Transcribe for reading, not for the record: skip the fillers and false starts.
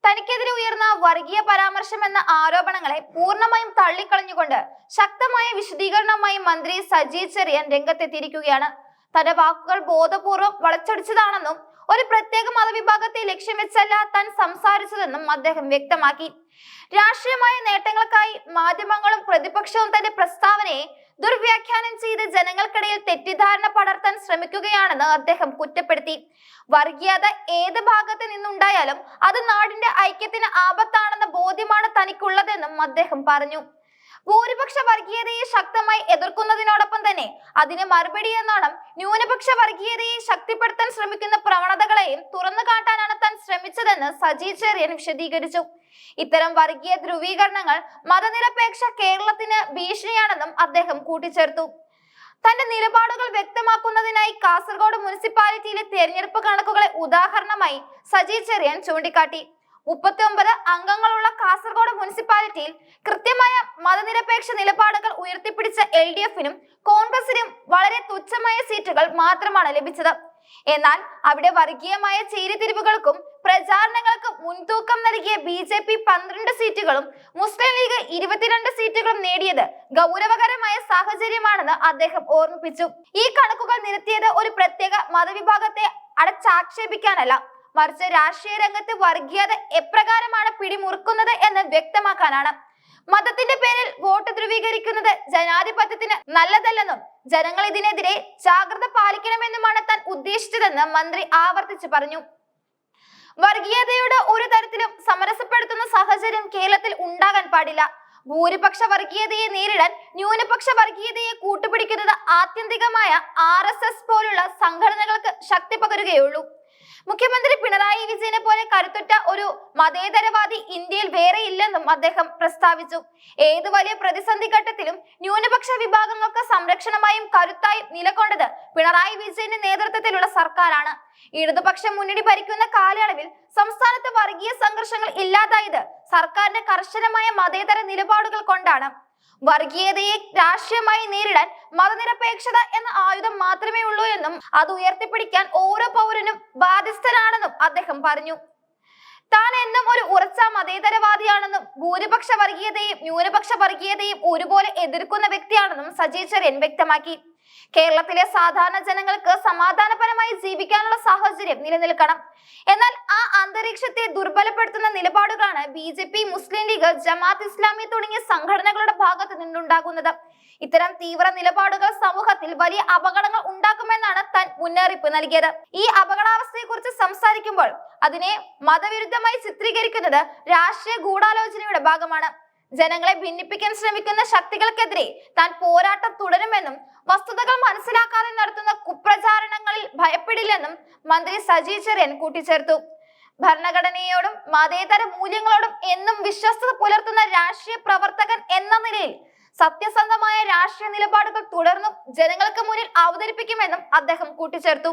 തനിക്കെതിരെ ഉയർന്ന വർഗീയ പരാമർശം എന്ന ആരോപണങ്ങളെ പൂർണ്ണമായും തള്ളിക്കളഞ്ഞുകൊണ്ട് ശക്തമായ വിശദീകരണവുമായി മന്ത്രി സജി ചെറിയാൻ രംഗത്തെത്തിയിരിക്കുകയാണ്. തന്റെ വാക്കുകൾ ബോധപൂർവം വളച്ചൊടിച്ചതാണെന്നും ഒരു പ്രത്യേക മതവിഭാഗത്തെ ലക്ഷ്യം വെച്ചല്ല താൻ സംസാരിച്ചതെന്നും അദ്ദേഹം വ്യക്തമാക്കി. രാഷ്ട്രീയമായ നേട്ടങ്ങൾക്കായി മാധ്യമങ്ങളും പ്രതിപക്ഷവും തന്റെ പ്രസ്താവനയെ ദുർവ്യാഖ്യാനം ചെയ്ത് ജനങ്ങൾക്കിടയിൽ തെറ്റിദ്ധാരണ പടർത്താൻ ശ്രമിക്കുകയാണെന്ന് അദ്ദേഹം കുറ്റപ്പെടുത്തി. വർഗീയത ഏത് ഭാഗത്ത് നിന്നുണ്ടായാലും അത് നാടിന്റെ ഐക്യത്തിന് ആപത്താണെന്ന ബോധ്യമാണ് തനിക്കുള്ളതെന്നും അദ്ദേഹം പറഞ്ഞു. ഭൂരിപക്ഷ വർഗീയതയെ ശക്തമായി എതിർക്കുന്നതിനോടൊപ്പം തന്നെ അതിന് മറുപടി എന്നോണം ന്യൂനപക്ഷ വർഗീയതയെ ശക്തിപ്പെടുത്താൻ ശ്രമിക്കുന്ന പ്രവണതകളെയും തുറന്നു കാട്ടാനാണ് താൻ ശ്രമിച്ചതെന്ന് സജി ചെറിയാൻ വിശദീകരിച്ചു. ഇത്തരം വർഗീയ ധ്രുവീകരണങ്ങൾ മതനിരപേക്ഷ കേരളത്തിന് ഭീഷണിയാണെന്നും അദ്ദേഹം കൂട്ടിച്ചേർത്തു. തന്റെ നിലപാടുകൾ വ്യക്തമാക്കുന്നതിനായി കാസർഗോഡ് മുനിസിപ്പാലിറ്റിയിലെ തെരഞ്ഞെടുപ്പ് കണക്കുകളെ ഉദാഹരണമായി സജി ചെറിയാൻ ചൂണ്ടിക്കാട്ടി. 39 അംഗങ്ങളുള്ള കാസർഗോഡ് മുനിസിപ്പാലിറ്റിയിൽ കൃത്യമായ മതനിരപേക്ഷ നിലപാടുകൾ ഉയർത്തിപ്പിടിച്ച LDF-നും കോൺഗ്രസിനും വളരെ തുച്ഛമായ സീറ്റുകൾ മാത്രമാണ് ലഭിച്ചത്. എന്നാൽ അവിടെ വർഗീയമായ ചേരിതിരിവുകൾക്കും പ്രചാരണങ്ങൾക്കും മുൻതൂക്കം നൽകിയ BJP 12 സീറ്റുകളും മുസ്ലിം ലീഗ് 22 സീറ്റുകളും നേടിയത് ഗൗരവകരമായ സാഹചര്യമാണെന്ന് അദ്ദേഹം ഓർമ്മിപ്പിച്ചു. ഈ കണക്കുകൾ നിരത്തിയത് ഒരു പ്രത്യേക മതവിഭാഗത്തെ അടച്ചാക്ഷേപിക്കാനല്ല, മറിച്ച് രാഷ്ട്രീയ രംഗത്ത് വർഗീയത എപ്രകാരമാണ് പിടിമുറുക്കുന്നത് എന്ന് വ്യക്തമാക്കാനാണ്. മതത്തിന്റെ പേരിൽ വോട്ട് ധ്രുവീകരിക്കുന്നത് ജനാധിപത്യത്തിന് നല്ലതല്ലെന്നും ജനങ്ങൾ ഇതിനെതിരെ ജാഗ്രത പാലിക്കണമെന്നുമാണ് താൻ ഉദ്ദേശിച്ചതെന്ന് മന്ത്രി ആവർത്തിച്ചു പറഞ്ഞു. വർഗീയതയോട് ഒരു തരത്തിലും സമരസപ്പെടുത്തുന്ന സാഹചര്യം കേരളത്തിൽ ഉണ്ടാകാൻ പാടില്ല. ഭൂരിപക്ഷ വർഗീയതയെ നേരിടാൻ ന്യൂനപക്ഷ വർഗീയതയെ കൂട്ടുപിടിക്കുന്നത് ആത്യന്തികമായ RSS പോലുള്ള സംഘടനകൾക്ക് ശക്തി പകരുകയുള്ളൂ. മുഖ്യമന്ത്രി പിണറായി വിജയനെ പോലെ കരുത്തുറ്റ ഒരു മതേതരവാദി ഇന്ത്യയിൽ വേറെ ഇല്ലെന്നും അദ്ദേഹം പ്രസ്താവിച്ചു. ഏതു വലിയ പ്രതിസന്ധി ഘട്ടത്തിലും ന്യൂനപക്ഷ വിഭാഗങ്ങൾക്ക് സംരക്ഷണമായും കരുത്തായും നിലകൊണ്ടത് പിണറായി വിജയന്റെ നേതൃത്വത്തിലുള്ള സർക്കാരാണ്. ഇടതുപക്ഷ മുന്നണി ഭരിക്കുന്ന കാലയളവിൽ സംസ്ഥാനത്ത് വർഗീയ സംഘർഷങ്ങൾ ഇല്ലാതായത് സർക്കാരിന്റെ കർശനമായ മതേതര നിലപാടുകൾ കൊണ്ടാണ്. വർഗീയതയെ രാഷ്ട്രീയമായി നേരിടാൻ മതനിരപേക്ഷത എന്ന ആയുധം മാത്രമേ ഉള്ളൂ എന്നും അത് ഉയർത്തിപ്പിടിക്കാൻ ഓരോ പൗരനും ബാധ്യസ്ഥനാണെന്നും അദ്ദേഹം പറഞ്ഞു. താൻ എന്നും ഒരു ഉറച്ച മതേതരവാദിയാണെന്നും ഭൂരിപക്ഷ വർഗീയതയും ന്യൂനപക്ഷ വർഗീയതയും ഒരുപോലെ എതിർക്കുന്ന വ്യക്തിയാണെന്നും സജി ചെറിയാൻ വ്യക്തമാക്കി. കേരളത്തിലെ സാധാരണ ജനങ്ങൾക്ക് സമാധാനപരമായി ജീവിക്കാനുള്ള സാഹചര്യം നിലനിൽക്കണം. എന്നാൽ ആ അന്തരീക്ഷത്തെ ദുർബലപ്പെടുത്തുന്ന നിലപാടുകളാണ് BJP, മുസ്ലിം ലീഗ്, ജമാഅത്ത് ഇസ്ലാമി തുടങ്ങിയ സംഘടനകളുടെ ഭാഗത്ത് നിന്നുണ്ടാകുന്നത്. ഇത്തരം തീവ്ര നിലപാടുകൾ സമൂഹത്തിൽ വലിയ അപകടങ്ങൾ ഉണ്ടാക്കുമെന്നാണ് താൻ മുന്നറിയിപ്പ് നൽകിയത്. ഈ അപകടാവസ്ഥയെ കുറിച്ച് സംസാരിക്കുമ്പോൾ അതിനെ മതവിരുദ്ധമായി ചിത്രീകരിക്കുന്നത് രാഷ്ട്രീയ ഗൂഢാലോചനയുടെ ഭാഗമാണ്. ജനങ്ങളെ ഭിന്നിപ്പിക്കാൻ ശ്രമിക്കുന്ന ശക്തികൾക്കെതിരെ താൻ പോരാട്ടം തുടരുമെന്നും വസ്തുതകൾ മനസ്സിലാക്കാതെ നടത്തുന്ന കുപ്രചാരണങ്ങളിൽ ഭയപ്പെടില്ലെന്നും മന്ത്രി സജി ചെറിയാൻ കൂട്ടിച്ചേർത്തു. ഭരണഘടനയോടും മതേതര മൂല്യങ്ങളോടും എന്നും വിശ്വസ്തത പുലർത്തുന്ന രാഷ്ട്രീയ പ്രവർത്തകൻ എന്ന നിലയിൽ സത്യസന്ധമായ രാഷ്ട്രീയ നിലപാടുകൾ തുടർന്നും ജനങ്ങൾക്ക് മുന്നിൽ അവതരിപ്പിക്കുമെന്നും അദ്ദേഹം കൂട്ടിച്ചേർത്തു.